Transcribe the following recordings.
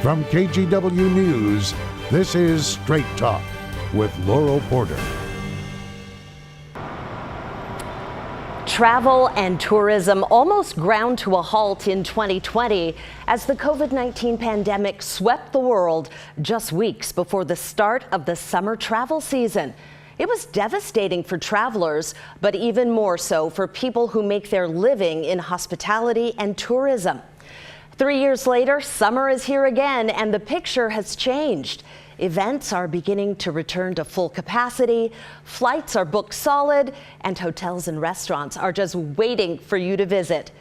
From KGW News, this is Straight Talk with Laurel Porter. Travel and tourism almost ground to a halt in 2020 as the COVID-19 pandemic swept the world just weeks before the start of the summer travel season. It was devastating for travelers, but even more so for people who make their living in hospitality and tourism. 3 years later, summer is here again, and the picture has changed. Events are beginning to return to full capacity, flights are booked solid, and hotels and restaurants are just waiting for you to visit.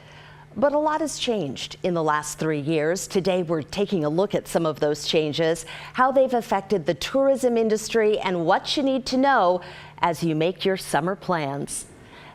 But a lot has changed in the last 3 years. Today, we're taking a look at some of those changes, how they've affected the tourism industry, and what you need to know as you make your summer plans.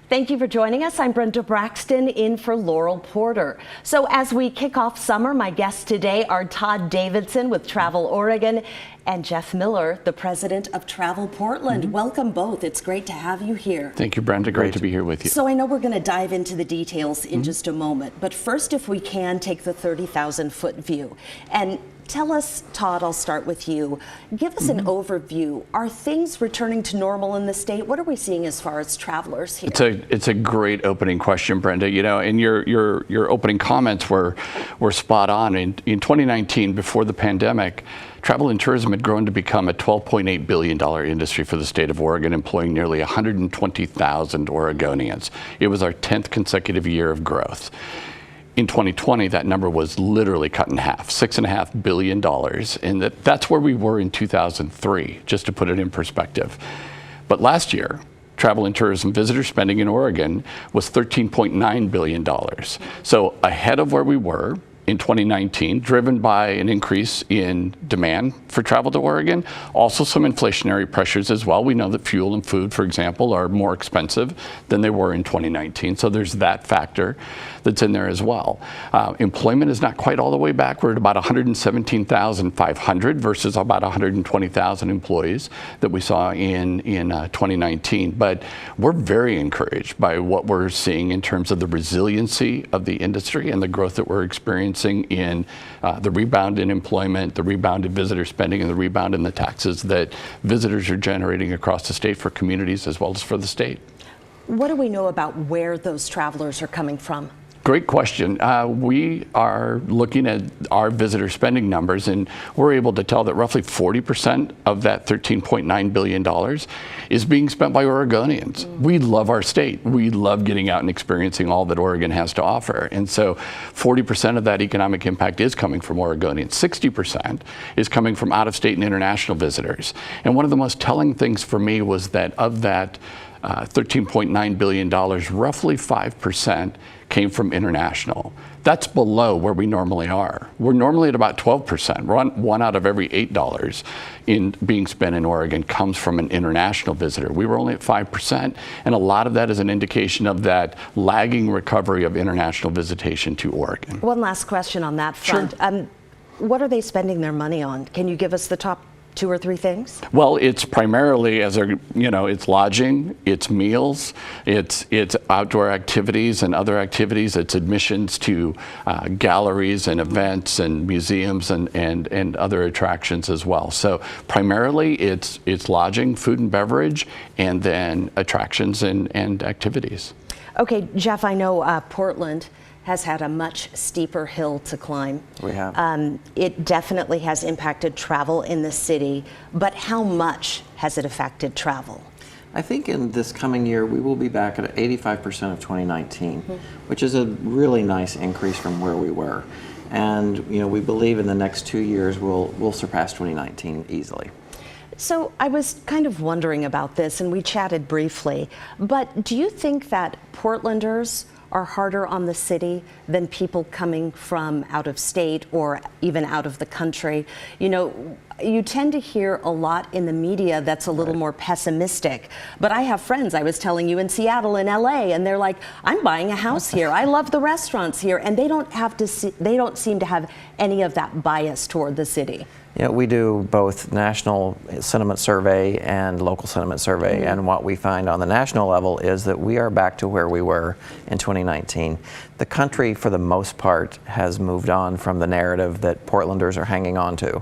Thank you for joining us. I'm Brenda Braxton in for Laurel Porter. So as we kick off summer, my guests today are Todd Davidson with Travel Oregon and Jeff Miller, the president of Travel Portland. Welcome both. It's great to have you here. Thank you, Brenda. Great to be here with you. So I know we're going to dive into the details in just a moment, but first, if we can, take the 30,000-foot view. And tell us, Todd, I'll start with you. Give us an overview. Are things returning to normal in the state? What are we seeing as far as travelers here? It's a great opening question, Brenda. You know, and your opening comments were spot on. In 2019, before the pandemic, travel and tourism had grown to become a $12.8 billion industry for the state of Oregon, employing nearly 120,000 Oregonians. It was our 10th consecutive year of growth. In 2020, that number was literally cut in half, $6.5 billion. And that's where we were in 2003, just to put it in perspective. But last year, travel and tourism visitor spending in Oregon was $13.9 billion. So ahead of where we were in 2019, driven by an increase in demand for travel to Oregon, also some inflationary pressures as well. We know that fuel and food, for example, are more expensive than they were in 2019. So there's that factor that's in there as well. Employment is not quite all the way back. We're at about 117,500 versus about 120,000 employees that we saw in 2019. But we're very encouraged by what we're seeing in terms of the resiliency of the industry and the growth that we're experiencing in the rebound in employment, the rebound in visitor spending, and the rebound in the taxes that visitors are generating across the state for communities as well as for the state. What do we know about where those travelers are coming from? Great question. We are looking at our visitor spending numbers, and we're able to tell that roughly 40% of that $13.9 billion is being spent by Oregonians. We love our state. We love getting out and experiencing all that Oregon has to offer. And so 40% of that economic impact is coming from Oregonians. 60% is coming from out-of-state and international visitors. And one of the most telling things for me was that of that $13.9 billion, roughly 5% came from international. That's below where we normally are. We're normally at about 12%. One out of every $8 in being spent in Oregon comes from an international visitor. We were only at 5%, and a lot of that is an indication of that lagging recovery of international visitation to Oregon. One last question on that front. Sure. What are they spending their money on? Can you give us the top 2 or 3 things? Well, it's primarily, it's lodging, it's meals, it's outdoor activities and other activities, it's admissions to galleries and events and museums and other attractions as well. So primarily it's lodging, food and beverage, and then attractions and activities. Okay, Jeff, I know Portland has had a much steeper hill to climb. We have. It definitely has impacted travel in the city, but how much has it affected travel? I think in this coming year, we will be back at 85% of 2019, which is a really nice increase from where we were. And we believe in the next 2 years, we'll surpass 2019 easily. So I was kind of wondering about this, and we chatted briefly, but do you think that Portlanders are harder on the city than people coming from out of state or even out of the country? You tend to hear a lot in the media that's a little more pessimistic, but I have friends, I was telling you, in Seattle and LA, and they're like, I'm buying a house here. I love the restaurants here, and they don't seem to have any of that bias toward the city. We do both national sentiment survey and local sentiment survey, and what we find on the national level is that we are back to where we were in 2019. 2019. The country, for the most part, has moved on from the narrative that Portlanders are hanging on to.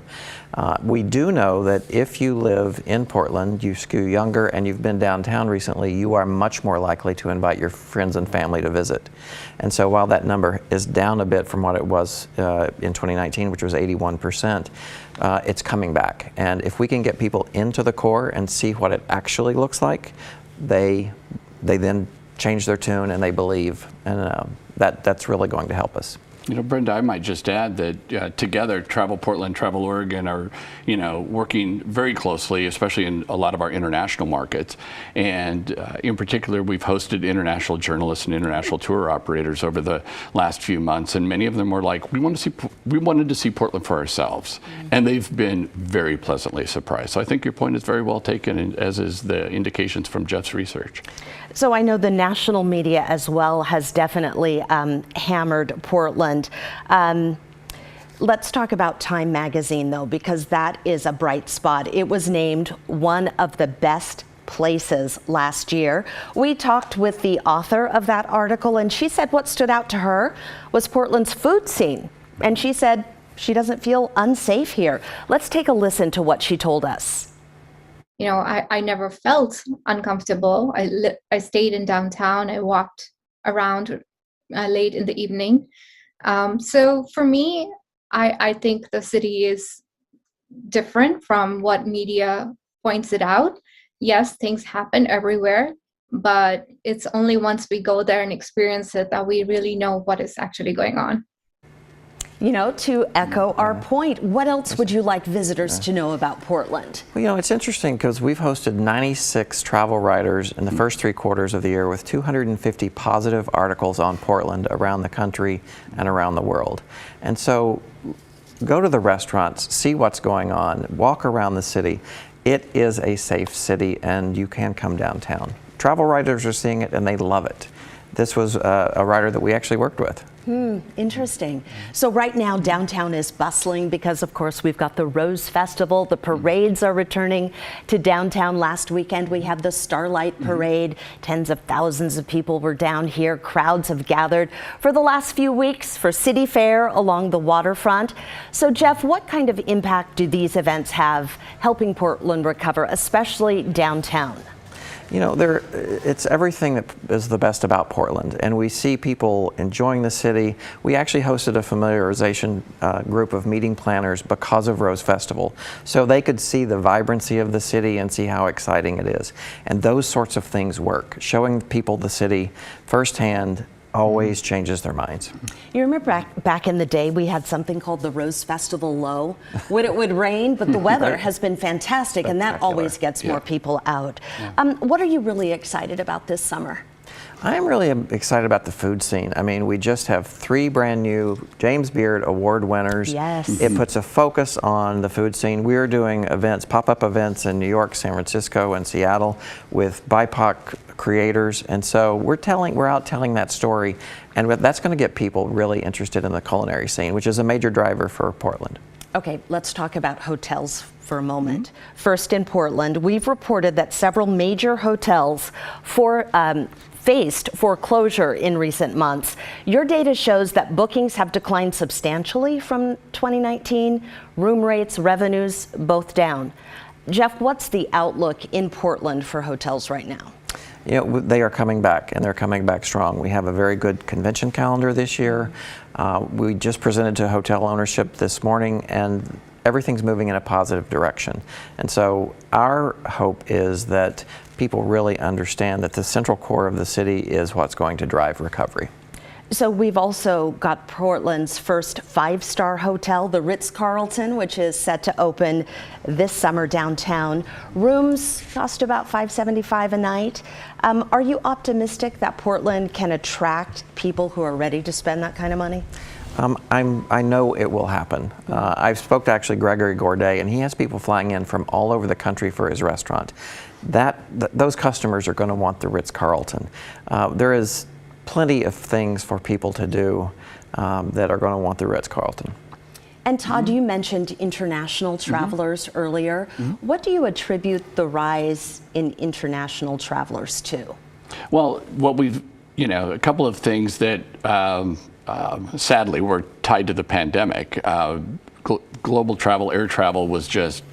We do know that if you live in Portland, you skew younger, and you've been downtown recently, you are much more likely to invite your friends and family to visit. And so while that number is down a bit from what it was in 2019, which was 81%, it's coming back. And if we can get people into the core and see what it actually looks like, they then change their tune and they believe, and that's really going to help us. You know, Brenda, I might just add that together, Travel Portland, Travel Oregon are, working very closely, especially in a lot of our international markets. And in particular, we've hosted international journalists and international tour operators over the last few months. And many of them were like, we wanted to see Portland for ourselves. And they've been very pleasantly surprised. So I think your point is very well taken, as is the indications from Jeff's research. So I know the national media as well has definitely hammered Portland. Let's talk about Time Magazine, though, because that is a bright spot. It was named one of the best places last year. We talked with the author of that article, and she said what stood out to her was Portland's food scene. And she said she doesn't feel unsafe here. Let's take a listen to what she told us. You know, I never felt uncomfortable. I stayed in downtown. I walked around late in the evening. So for me, I think the city is different from what media points it out. Yes, things happen everywhere, but it's only once we go there and experience it that we really know what is actually going on. You know, to echo our point, what else would you like visitors to know about Portland? Well, it's interesting because we've hosted 96 travel writers in the first 3 quarters of the year with 250 positive articles on Portland around the country and around the world. And so go to the restaurants, see what's going on, walk around the city. It is a safe city, and you can come downtown. Travel writers are seeing it and they love it. This was a writer that we actually worked with. Interesting. So right now downtown is bustling because, of course, we've got the Rose Festival. The parades are returning to downtown. Last weekend we had the Starlight Parade. Tens of thousands of people were down here. Crowds have gathered for the last few weeks for City Fair along the waterfront. So Jeff, what kind of impact do these events have helping Portland recover, especially downtown? You know, it's everything that is the best about Portland, and we see people enjoying the city. We actually hosted a familiarization group of meeting planners because of Rose Festival, so they could see the vibrancy of the city and see how exciting it is. And those sorts of things work. Showing people the city firsthand always changes their minds. You remember back in the day we had something called the Rose Festival low when it would rain, but the weather has been fantastic and that always gets more people out. What are you really excited about this summer? I'm really excited about the food scene. I mean, we just have 3 brand new James Beard Award winners. Yes. It puts a focus on the food scene. We're doing events, pop-up events in New York, San Francisco, and Seattle with BIPOC creators. And so we're out telling that story, and that's going to get people really interested in the culinary scene, which is a major driver for Portland. Okay, let's talk about hotels for a moment. First, in Portland, we've reported that several major hotels faced foreclosure in recent months. Your data shows that bookings have declined substantially from 2019. Room rates, revenues, both down. Jeff, what's the outlook in Portland for hotels right now? You know, they are coming back, and they're coming back strong. We have a very good convention calendar this year. We just presented to hotel ownership this morning, and everything's moving in a positive direction. And so our hope is that people really understand that the central core of the city is what's going to drive recovery. So we've also got Portland's first 5-star hotel, the Ritz Carlton, which is set to open this summer downtown. Rooms cost about $575 a night. Are you optimistic that Portland can attract people who are ready to spend that kind of money? I know it will happen. I've spoke to actually Gregory Gourdet, and he has people flying in from all over the country for his restaurant. Those customers are going to want the Ritz Carlton. There is plenty of things for people to do that are going to want the Ritz Carlton. And Todd, you mentioned international travelers earlier. What do you attribute the rise in international travelers to? Well, what we've a couple of things that sadly were tied to the pandemic. Global travel, air travel was just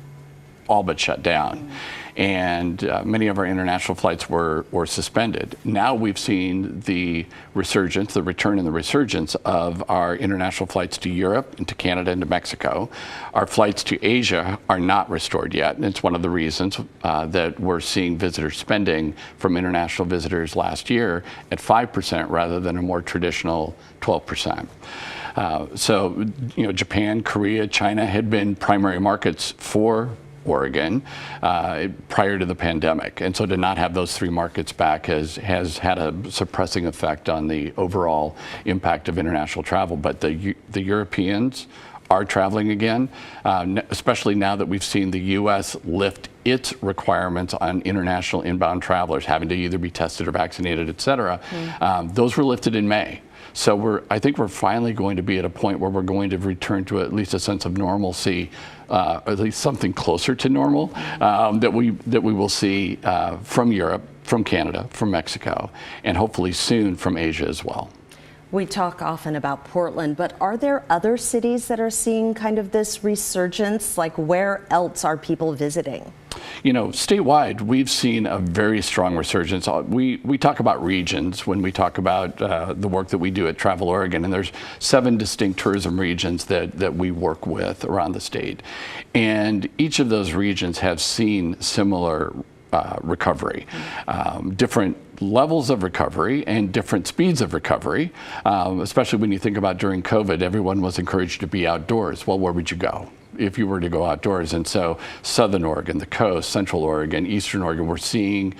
all but shut down. And many of our international flights were suspended. Now we've seen the resurgence, the return and the resurgence of our international flights to Europe and to Canada and to Mexico. Our flights to Asia are not restored yet, and it's one of the reasons that we're seeing visitor spending from international visitors last year at 5% rather than a more traditional 12%. So, Japan, Korea, China had been primary markets for Oregon prior to the pandemic, and so to not have those three markets back has had a suppressing effect on the overall impact of international travel. But the Europeans are traveling again, especially now that we've seen the U.S. lift its requirements on international inbound travelers having to either be tested or vaccinated, et cetera. Those were lifted in May. So I think we're finally going to be at a point where we're going to return to at least a sense of normalcy, at least something closer to normal, that we will see from Europe, from Canada, from Mexico, and hopefully soon from Asia as well. We talk often about Portland, but are there other cities that are seeing kind of this resurgence? Like, where else are people visiting? Statewide, we've seen a very strong resurgence. We talk about regions when we talk about the work that we do at Travel Oregon, and there's 7 distinct tourism regions that we work with around the state. And each of those regions have seen similar recovery, different levels of recovery and different speeds of recovery, especially when you think about during COVID, everyone was encouraged to be outdoors. Well, where would you go if you were to go outdoors? And so Southern Oregon, the coast, Central Oregon, Eastern Oregon, we're seeing,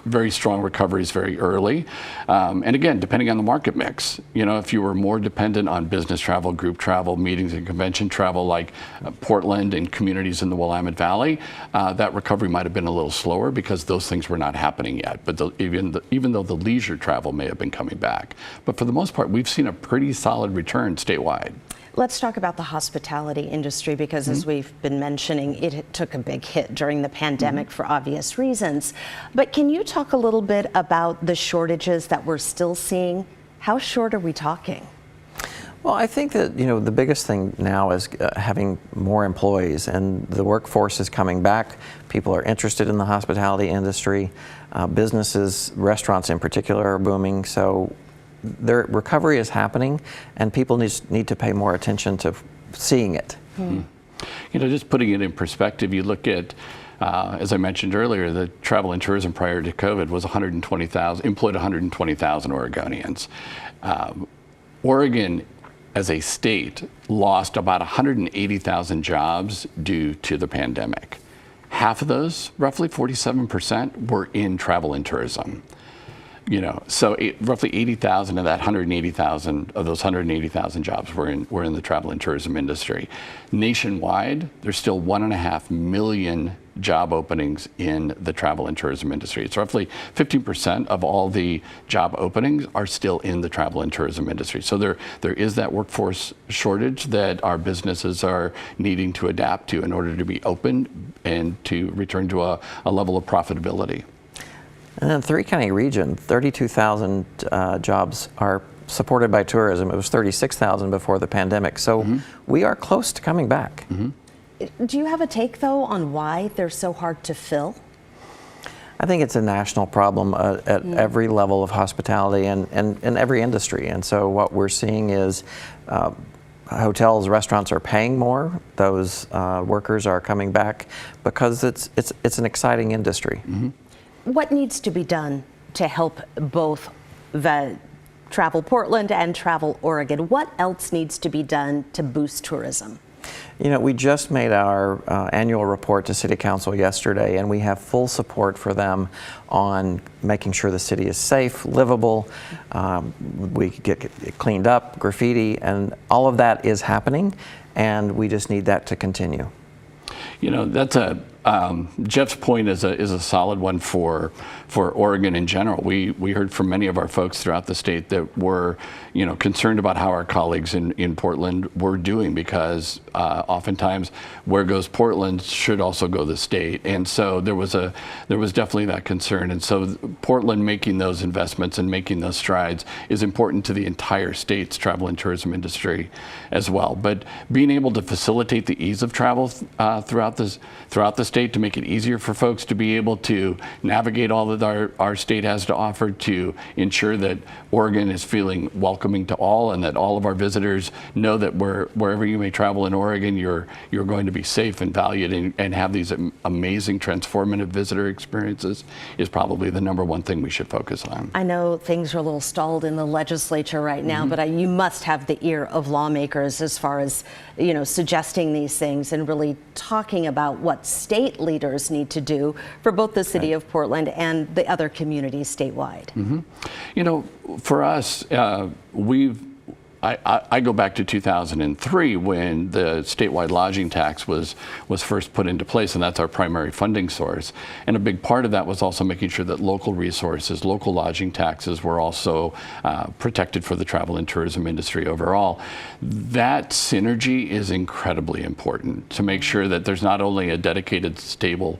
very strong recoveries very early. And again, depending on the market mix, if you were more dependent on business travel, group travel, meetings and convention travel like Portland and communities in the Willamette Valley, that recovery might have been a little slower because those things were not happening yet. But even though the leisure travel may have been coming back. But for the most part, we've seen a pretty solid return statewide. Let's talk about the hospitality industry because, as we've been mentioning, it took a big hit during the pandemic for obvious reasons. But can you talk a little bit about the shortages that we're still seeing? How short are we talking? Well, I think that, the biggest thing now is having more employees, and the workforce is coming back. People are interested in the hospitality industry. Businesses, restaurants in particular, are booming. So their recovery is happening, and people need to pay more attention to seeing it. Just putting it in perspective, you look at, as I mentioned earlier, the travel and tourism prior to COVID was 120,000, employed 120,000 Oregonians. Oregon, as a state, lost about 180,000 jobs due to the pandemic. Half of those, roughly 47%, were in travel and tourism. So roughly 80,000 of that 180,000 of those 180,000 jobs were in the travel and tourism industry. Nationwide, there's still 1.5 million job openings in the travel and tourism industry. It's roughly 15% of all the job openings are still in the travel and tourism industry. So there is that workforce shortage that our businesses are needing to adapt to in order to be open and to return to a level of profitability. And in the 3-county region, 32,000 jobs are supported by tourism. It was 36,000 before the pandemic. So we are close to coming back. Do you have a take, though, on why they're so hard to fill? I think it's a national problem at every level of hospitality and in every industry. And so what we're seeing is hotels, restaurants are paying more. Those workers are coming back because it's an exciting industry. What needs to be done to help both the Travel Portland and Travel Oregon? What else needs to be done to boost tourism? We just made our annual report to City Council yesterday, and we have full support for them on making sure the city is safe, livable, we get it cleaned up, graffiti, and all of that is happening, and we just need that to continue. That's Jeff's point is a solid one for Oregon in general. We heard from many of our folks throughout the state that were, concerned about how our colleagues in Portland were doing, because oftentimes where goes Portland should also go the state, and so there was definitely that concern. And so Portland making those investments and making those strides is important to the entire state's travel and tourism industry as well. But being able to facilitate the ease of travel throughout the state, to make it easier for folks to be able to navigate all that our state has to offer, to ensure that Oregon is feeling welcoming to all, and that all of our visitors know that wherever you may travel in Oregon, you're going to be safe and valued and have these amazing transformative visitor experiences, is probably the number one thing we should focus on. I know things are a little stalled in the legislature right now, but you must have the ear of lawmakers as far as, suggesting these things and really talking about what state leaders need to do for both the city of Portland and the other communities statewide. For us, I go back to 2003 when the statewide lodging tax was first put into place, and that's our primary funding source. And a big part of that was also making sure that local resources, local lodging taxes were also protected for the travel and tourism industry overall. That synergy is incredibly important to make sure that there's not only a dedicated, stable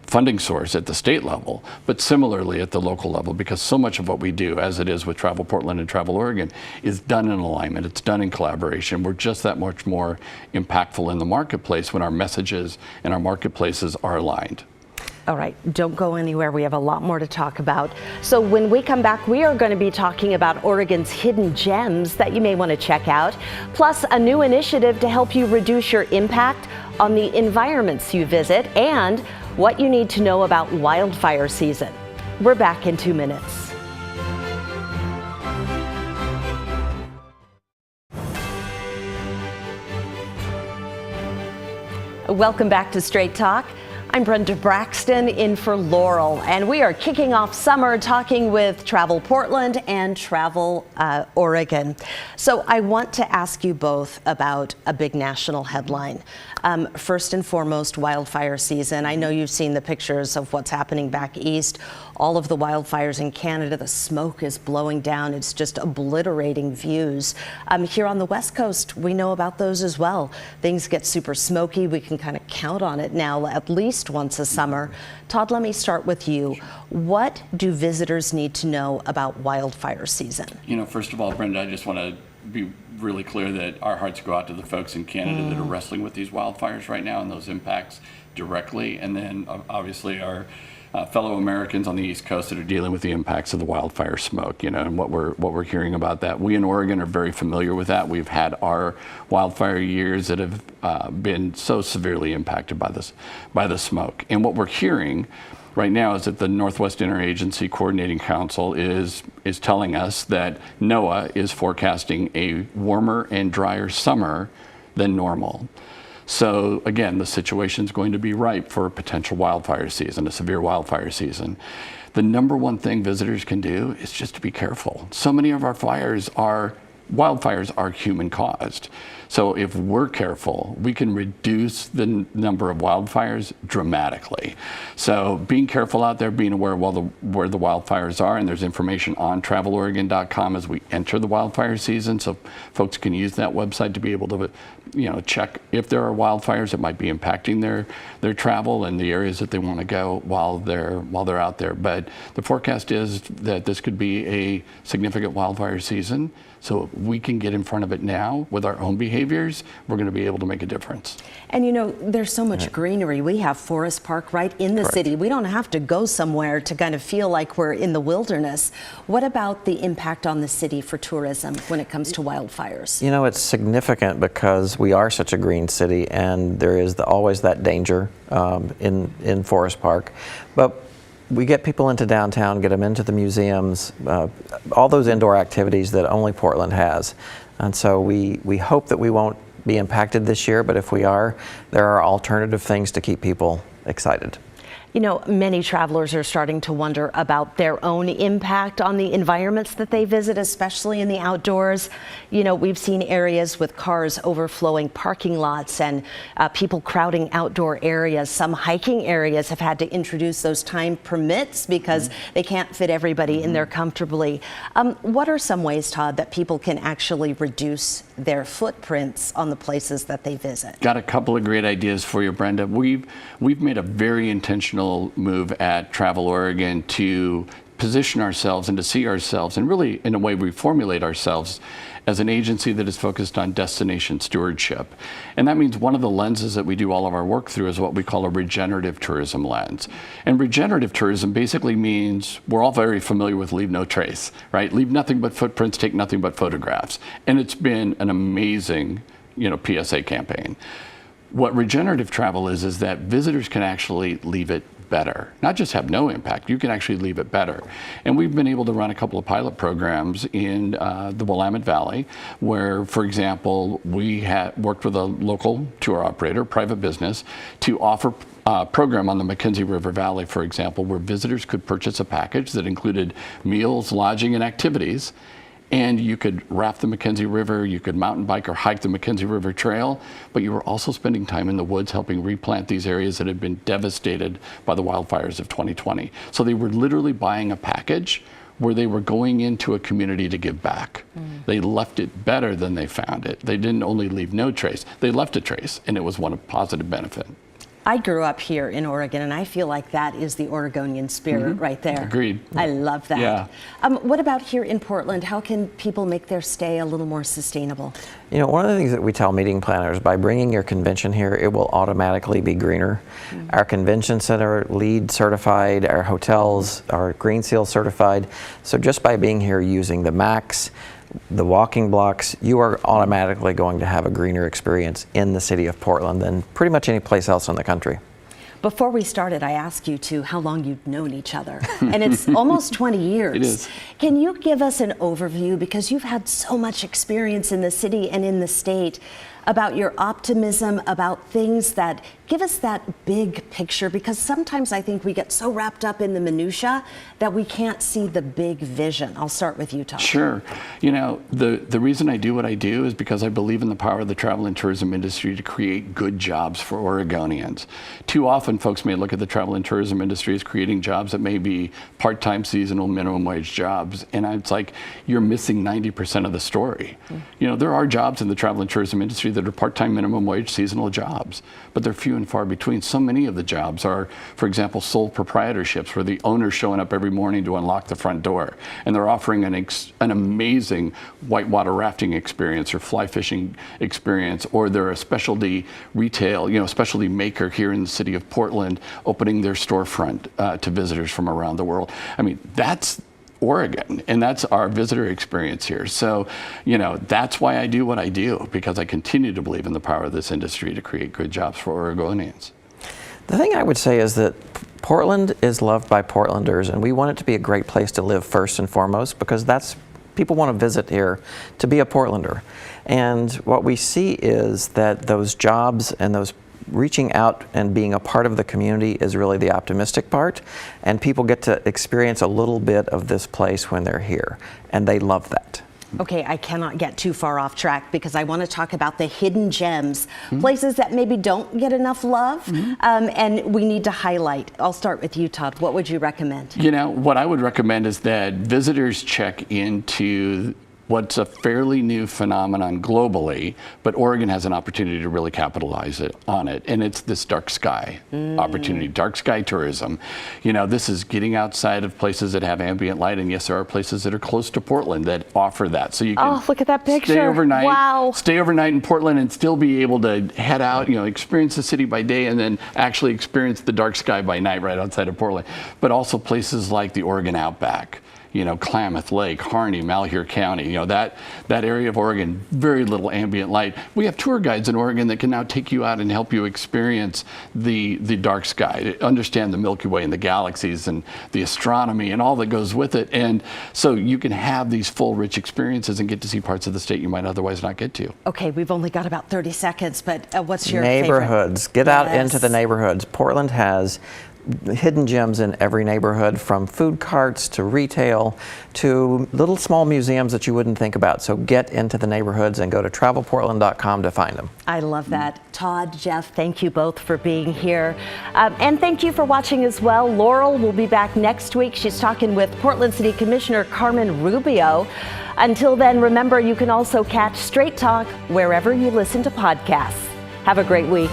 funding source at the state level, but similarly at the local level, because so much of what we do, as it is with Travel Portland and Travel Oregon, is done in alignment. It's done in collaboration. We're just that much more impactful in the marketplace when our messages and our marketplaces are aligned. All right, don't go anywhere. We have a lot more to talk about. So when we come back, we are going to be talking about Oregon's hidden gems that you may want to check out, plus a new initiative to help you reduce your impact on the environments you visit, and what you need to know about wildfire season. We're back in 2 minutes. Welcome back to Straight Talk. I'm Brenda Braxton in for Laurel, and we are kicking off summer talking with Travel Portland and Travel Oregon. So I want to ask you both about a big national headline. First and foremost, wildfire season. I know you've seen the pictures of what's happening back east. All of the wildfires in Canada, the smoke is blowing down. It's just obliterating views. Here on the West Coast, we know about those as well. Things get super smoky. We can kind of count on it now at least once a summer. Todd, let me start with you. What do visitors need to know about wildfire season? First of all, Brenda, I just want to be really clear that our hearts go out to the folks in Canada that are wrestling with these wildfires right now and those impacts directly. And then obviously our fellow Americans on the East Coast that are dealing with the impacts of the wildfire smoke, and what we're hearing about that. We in Oregon are very familiar with that. We've had our wildfire years that have been so severely impacted by the smoke. And what we're hearing right now is that the Northwest Interagency Coordinating Council is telling us that NOAA is forecasting a warmer and drier summer than normal. So again, the situation is going to be ripe for a potential wildfire season, a severe wildfire season. The number one thing visitors can do is just to be careful. So many of our wildfires are human caused. So if we're careful, we can reduce the number of wildfires dramatically. So being careful out there, being aware of where the wildfires are, and there's information on traveloregon.com as we enter the wildfire season, so folks can use that website to be able to check if there are wildfires that might be impacting their travel and the areas that they want to go while they're out there. But the forecast is that this could be a significant wildfire season. So if we can get in front of it now with our own behaviors, we're going to be able to make a difference. And there's so much greenery. We have Forest Park right in the city. We don't have to go somewhere to kind of feel like we're in the wilderness. What about the impact on the city for tourism when it comes to wildfires? It's significant because we are such a green city, and there is always that danger in Forest Park. But we get people into downtown, get them into the museums, all those indoor activities that only Portland has. And so we hope that we won't be impacted this year, but if we are, there are alternative things to keep people excited. You know, many travelers are starting to wonder about their own impact on the environments that they visit, especially in the outdoors. You know, we've seen areas with cars overflowing parking lots and people crowding outdoor areas. Some hiking areas have had to introduce those time permits because they can't fit everybody in there comfortably. What are some ways, Todd, that people can actually reduce their footprints on the places that they visit? Got a couple of great ideas for you, Brenda. We've made a very intentional move at Travel Oregon to position ourselves and to see ourselves, and really in a way reformulate ourselves as an agency that is focused on destination stewardship. And that means one of the lenses that we do all of our work through is what we call a regenerative tourism lens. And regenerative tourism basically means, we're all very familiar with leave no trace, right? Leave nothing but footprints, take nothing but photographs. And it's been an amazing, PSA campaign. What regenerative travel is that visitors can actually leave it better, not just have no impact, you can actually leave it better. And we've been able to run a couple of pilot programs in the Willamette Valley, where, for example, we had worked with a local tour operator, private business, to offer a program on the Mackenzie River Valley, for example, where visitors could purchase a package that included meals, lodging, and activities. And you could raft the Mackenzie River, you could mountain bike or hike the Mackenzie River Trail, but you were also spending time in the woods helping replant these areas that had been devastated by the wildfires of 2020. So they were literally buying a package where they were going into a community to give back. They left it better than they found it. They didn't only leave no trace, they left a trace, and it was one of positive benefit. I grew up here in Oregon, and I feel like that is the Oregonian spirit right there. Agreed. I love that. Yeah. What about here in Portland? How can people make their stay a little more sustainable? You know, one of the things that we tell meeting planners, by bringing your convention here, it will automatically be greener. Our convention center LEED certified, our hotels are Green Seal certified. So just by being here using the MAX, the walking blocks, you are automatically going to have a greener experience in the city of Portland than pretty much any place else in the country. Before we started, I asked you how long you'd known each other, and it's almost 20 years. It is. Can you give us an overview, because you've had so much experience in the city and in the state, about your optimism, about things that give us that big picture? Because sometimes I think we get so wrapped up in the minutia that we can't see the big vision. I'll start with you, Todd. Sure. You know, the reason I do what I do is because I believe in the power of the travel and tourism industry to create good jobs for Oregonians. Too often folks may look at the travel and tourism industry as creating jobs that may be part-time, seasonal, minimum wage jobs. And it's like, you're missing 90% of the story. You know, there are jobs in the travel and tourism industry that are part-time, minimum wage, seasonal jobs, but they're few and far between. So many of the jobs are, for example, sole proprietorships, where the owner's showing up every morning to unlock the front door, and they're offering an amazing whitewater rafting experience or fly fishing experience, or they're a specialty retail, specialty maker here in the city of Portland, opening their storefront to visitors from around the world. I mean, that's Oregon, and that's our visitor experience here. So, that's why I do what I do, because I continue to believe in the power of this industry to create good jobs for Oregonians. The thing I would say is that Portland is loved by Portlanders, and we want it to be a great place to live first and foremost, because people want to visit here to be a Portlander. And what we see is that those jobs and those reaching out and being a part of the community is really the optimistic part, and people get to experience a little bit of this place when they're here, and they love that. Okay, I cannot get too far off track, because I want to talk about the hidden gems, places that maybe don't get enough love, and we need to highlight. I'll start with you, Todd. What would you recommend? What I would recommend is that visitors check into what's a fairly new phenomenon globally, but Oregon has an opportunity to really capitalize on it, and it's this dark sky opportunity, dark sky tourism. This is getting outside of places that have ambient light, and yes, there are places that are close to Portland that offer that. So you can look at that picture. Stay overnight, wow. Stay overnight in Portland and still be able to head out, experience the city by day, and then actually experience the dark sky by night right outside of Portland. But also places like the Oregon Outback, Klamath Lake, Harney, Malheur County, that area of Oregon, very little ambient light. We have tour guides in Oregon that can now take you out and help you experience the dark sky, understand the Milky Way and the galaxies and the astronomy and all that goes with it. And so you can have these full, rich experiences and get to see parts of the state you might otherwise not get to. Okay, we've only got about 30 seconds, but what's your neighborhoods? favorite? Get out into the neighborhoods. Portland has hidden gems in every neighborhood, from food carts to retail to little small museums that you wouldn't think about. So get into the neighborhoods and go to travelportland.com to find them. I love that. Todd, Jeff, thank you both for being here. And thank you for watching as well. Laurel will be back next week. She's talking with Portland City Commissioner Carmen Rubio. Until then, remember, you can also catch Straight Talk wherever you listen to podcasts. Have a great week.